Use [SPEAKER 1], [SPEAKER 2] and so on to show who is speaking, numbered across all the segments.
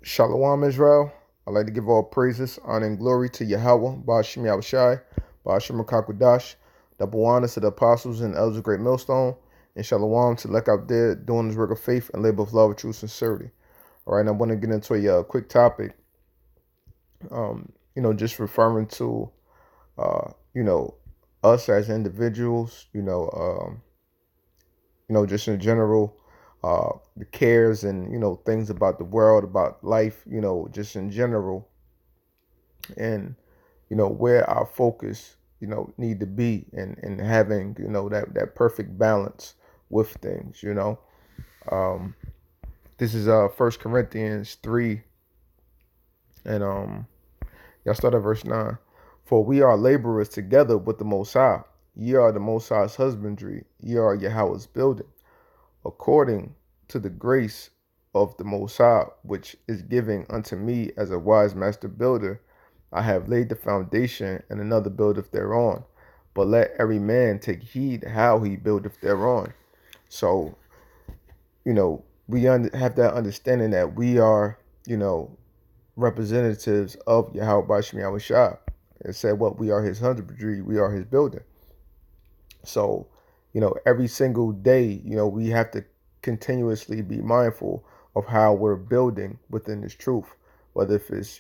[SPEAKER 1] Shalom, Israel. I'd like to give all praises, honor, and glory to Yahweh, Ba'ashim Yahushai, Ba'ashim Kakwadash, double honor to the apostles and elders of Great Millstone, and Shalom to Lek out there doing this work of faith and labor of love, true sincerity. All right, and I want to get into a quick topic, just referring to, uh, you know, us as individuals, just in general, the cares and, things about the world, about life, just in general, and, where our focus, need to be, and having, that perfect balance with things, Um, this is 1 Corinthians 3, and y'all start at verse 9. For we are laborers together with the Most High. Ye are the Most High's husbandry, ye are Yahweh's building, according to the grace of the Most High, which is given unto me as a wise master builder. I have laid the foundation, and another buildeth thereon. But let every man take heed how he buildeth thereon. So, we have that understanding that we are, representatives of Yahweh Bashim Yahushua. It said what we are his husbandry, we are his building. So, every single day, we have to continuously be mindful of how we're building within this truth, whether if it's,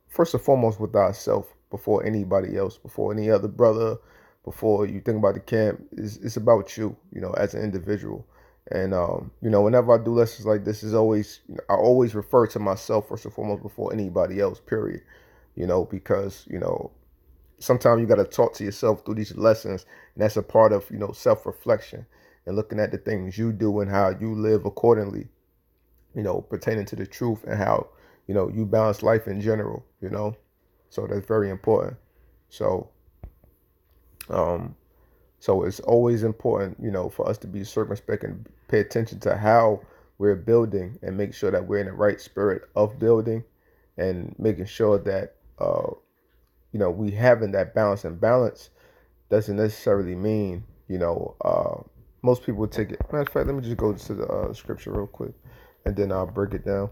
[SPEAKER 1] first and foremost with ourselves before anybody else, before any other brother, before you think about the camp. It's about you, as an individual. And, whenever I do lessons like this, is always, I always refer to myself first and foremost before anybody else, period, because, sometimes you got to talk to yourself through these lessons, and that's a part of self-reflection and looking at the things you do and how you live accordingly, pertaining to the truth, and how you balance life in general, so that's very important. So um so it's always important, for us to be circumspect and pay attention to how we're building, and make sure that we're in the right spirit of building, and making sure that we having that balance. And balance doesn't necessarily mean, most people take it. Matter of fact, let me just go to the scripture real quick, and then I'll break it down.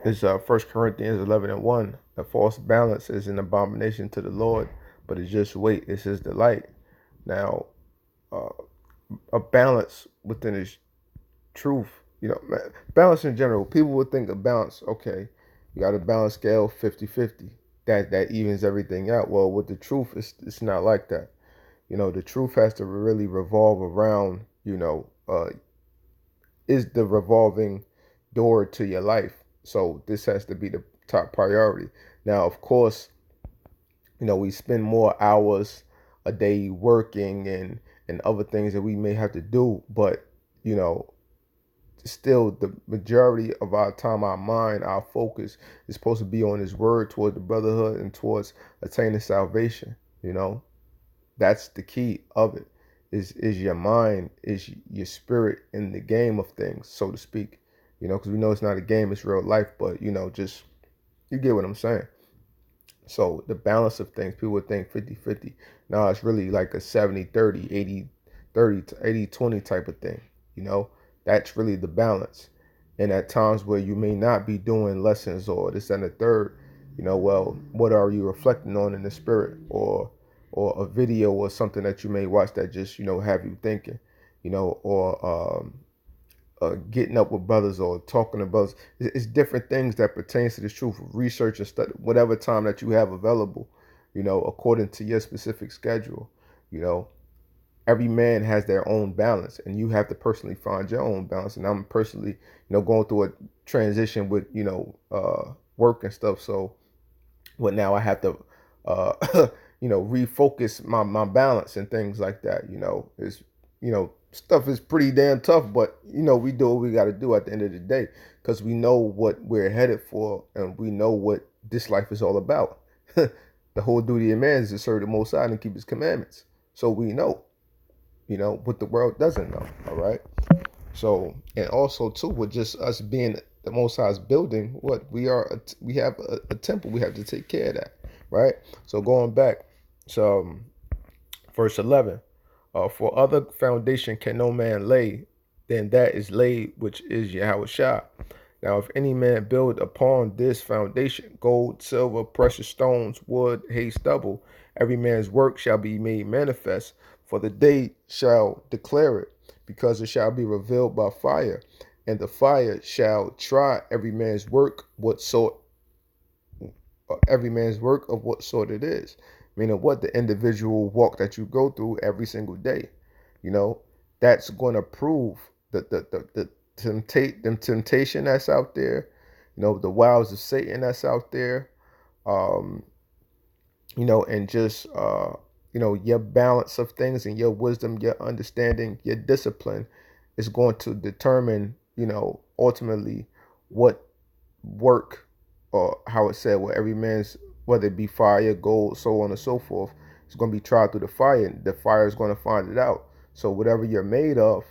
[SPEAKER 1] It's 1 Corinthians 11:1. A false balance is an abomination to the Lord, but a just weight is his delight. Now, uh, a balance within his truth, balance in general. People would think of balance, okay, you got a balance scale 50-50. That evens everything out. Well, with the truth, it's not like that. The truth has to really revolve around, is the revolving door to your life. So this has to be the top priority. Now, of course, we spend more hours a day working, and other things that we may have to do, but still the majority of our time, our mind, our focus is supposed to be on his word, toward the brotherhood, and towards attaining salvation. That's the key of it. Is your mind, is your spirit in the game of things, so to speak. Because we know it's not a game, it's real life. But just, you get what I'm saying. So the balance of things, people would think 50-50. Now it's really like a 70-30, 80-30 to 80-20 type of thing. That's really the balance. And at times where you may not be doing lessons or this and the third, well, what are you reflecting on in the spirit, or a video or something that you may watch that just, have you thinking, or getting up with brothers or talking to brothers. It's different things that pertains to the truth, research and study, whatever time that you have available, according to your specific schedule. Every man has their own balance, and you have to personally find your own balance. And I'm personally, going through a transition with, work and stuff. So what now I have to, refocus my balance and things like that. Is, stuff is pretty damn tough, but we do what we got to do at the end of the day, because we know what we're headed for, and we know what this life is all about. The whole duty of man is to serve the Most High and keep his commandments. So we know, what the world doesn't know. All right. So, and also too, with just us being the Most High's building, what we are, we have a temple. We have to take care of that, right? So going back, so verse 11, for other foundation can no man lay then that is laid, which is Yahweh Shah. Now, if any man build upon this foundation gold, silver, precious stones, wood, hay, stubble, every man's work shall be made manifest, for the day shall declare it, because it shall be revealed by fire, and the fire shall try every man's work of what sort it is. Meaning what the individual walk that you go through every single day. You know, that's going to prove the temptation that's out there, the wiles of Satan that's out there, um, and just your balance of things and your wisdom, your understanding, your discipline is going to determine, ultimately what work, or how it said, where every man's, whether it be fire, gold, so on and so forth, it's going to be tried through the fire, and the fire is going to find it out. So whatever you're made of,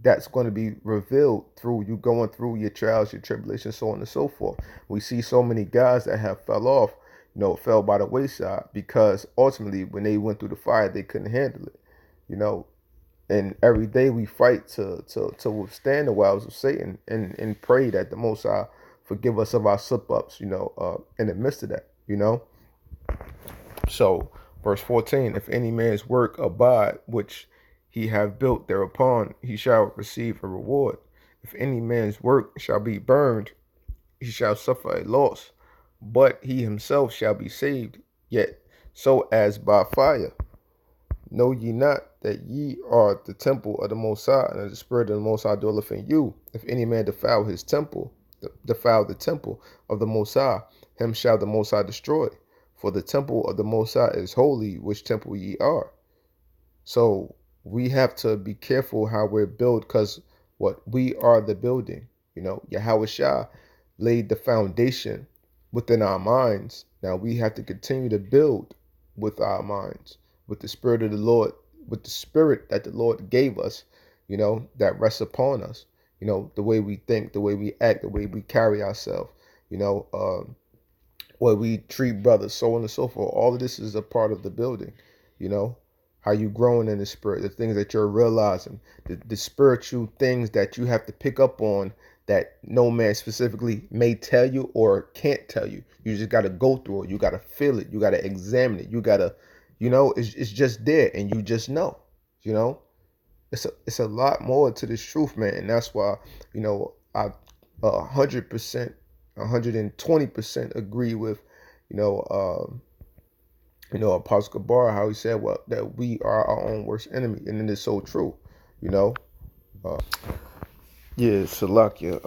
[SPEAKER 1] that's going to be revealed through you going through your trials, your tribulations, so on and so forth. We see so many guys that have fell off, fell by the wayside, because ultimately when they went through the fire, they couldn't handle it, you know. And every day we fight to withstand the wiles of Satan, and pray that the Most High forgive us of our slip ups, in the midst of that. So, verse 14, if any man's work abide, which he have built thereupon, he shall receive a reward. If any man's work shall be burned, he shall suffer a loss, but he himself shall be saved, yet so as by fire. Know ye not that ye are the temple of the Most High, and the Spirit of the Most High dwelleth in you? If any man defile his temple, defile the temple of the Most High, him shall the Most High destroy. For the temple of the Most High is holy, which temple ye are. So we have to be careful how we're built, because what we are the building. Yahweh Shah laid the foundation within our minds. Now we have to continue to build with our minds, with the Spirit of the Lord, with the Spirit that the Lord gave us, that rests upon us. The way we think, the way we act, the way we carry ourselves, what we treat brothers, so on and so forth. All of this is a part of the building, how you growing in the Spirit, the things that you're realizing, the spiritual things that you have to pick up on that no man specifically may tell you or can't tell you. You just got to go through it. You got to feel it. You got to examine it. You got to, it's just there, and you just know, it's a lot more to this truth, man. And that's why, I 100%, 120% agree with, Apostle Gabar, how he said, well, that we are our own worst enemy. And it is so true, uh, yeah, Salakia,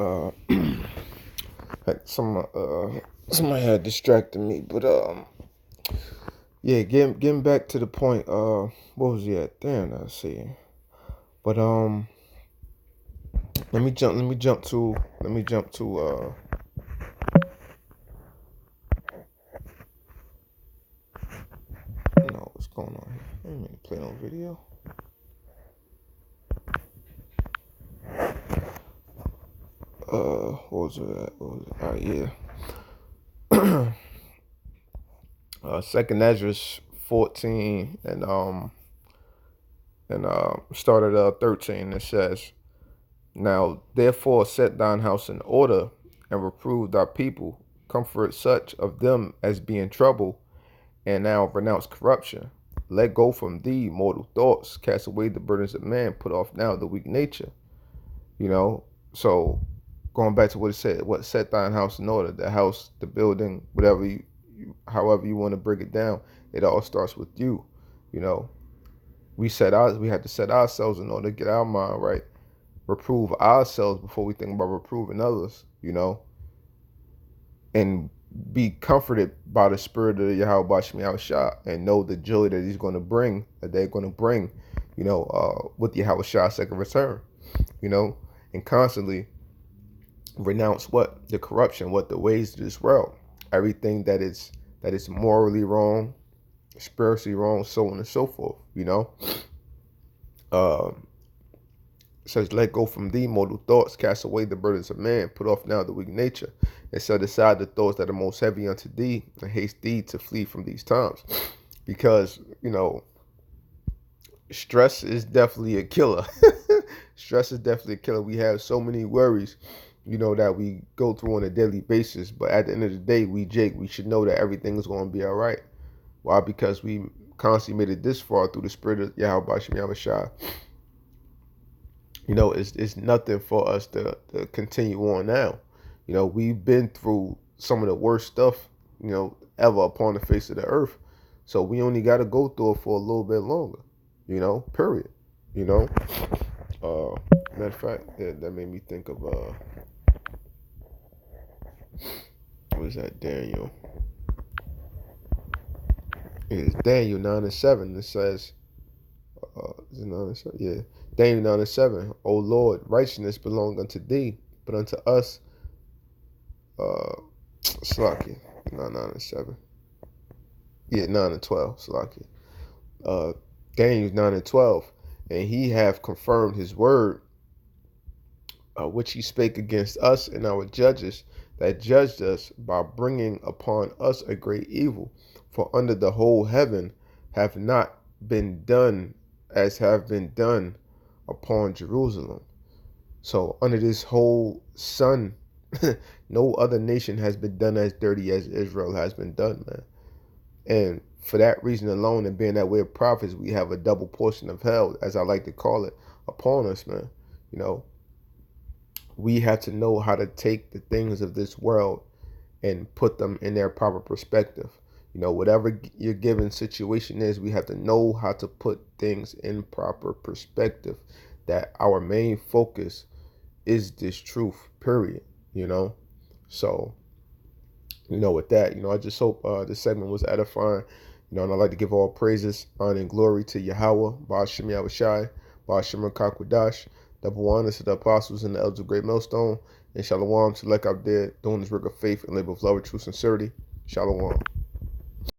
[SPEAKER 1] somebody had distracted me, but, yeah, getting back to the point, what was he at? Damn, I see. But, let me jump to, what's going on here. Let me play on video. What was it? Yeah. Second Ezra 14 and started 13. It says, now therefore set thine house in order, and reprove thy people, comfort such of them as be in trouble, and now renounce corruption. Let go from thee mortal thoughts, cast away the burdens of man, put off now the weak nature. So going back to what it said, what set thine house in order, the house, the building, whatever however you want to break it down, it all starts with you. We have to set ourselves in order, get our mind right, reprove ourselves before we think about reproving others, and be comforted by the Spirit of Yahweh Bashmi Shah, and know the joy that he's going to bring, that they're going to bring, with Yahweh Shah's second return, and constantly renounce what? The corruption, what the ways of this world, everything that is morally wrong, spiritually wrong, so on and so forth, says, let go from thee mortal thoughts, cast away the burdens of man, put off now the weak nature, and set aside the thoughts that are most heavy unto thee, and haste thee to flee from these times. Because, stress is definitely a killer. Stress is definitely a killer. We have so many worries, that we go through on a daily basis. But at the end of the day, we should know that everything is going to be all right. Why? Because we constantly made it this far through the spirit of Yahweh Bashim Yahushua. It's nothing for us to continue on now. We've been through some of the worst stuff, ever upon the face of the earth. So we only got to go through it for a little bit longer, period. Matter of fact, that made me think of, what is that, Daniel? It's Daniel 9:7. It says, is it 9:7? Yeah. Daniel 9:7. O Lord, righteousness belong unto thee, but unto us, Slaki. 9:7. Yeah, 9:12. Slaki. Daniel 9:12. And he have confirmed his word, which he spake against us and our judges that judged us, by bringing upon us a great evil. For under the whole heaven have not been done as have been done upon Jerusalem. So under this whole sun, no other nation has been done as dirty as Israel has been done, man. And for that reason alone, and being that we're prophets, we have a double portion of hell, as I like to call it, upon us, man. We have to know how to take the things of this world and put them in their proper perspective. Whatever your given situation is, we have to know how to put things in proper perspective. That our main focus is this truth, period. So, with that, I just hope this segment was edifying. And I'd like to give all praises, honor, and glory to Yahweh, Ba'ashem Yahushai, Ba'ashem Rakakwadash. Double honors to the apostles and the elders of Great Millstone. And Shalom to Lek Abded, doing this work of faith and labor of love and true sincerity. Shalom.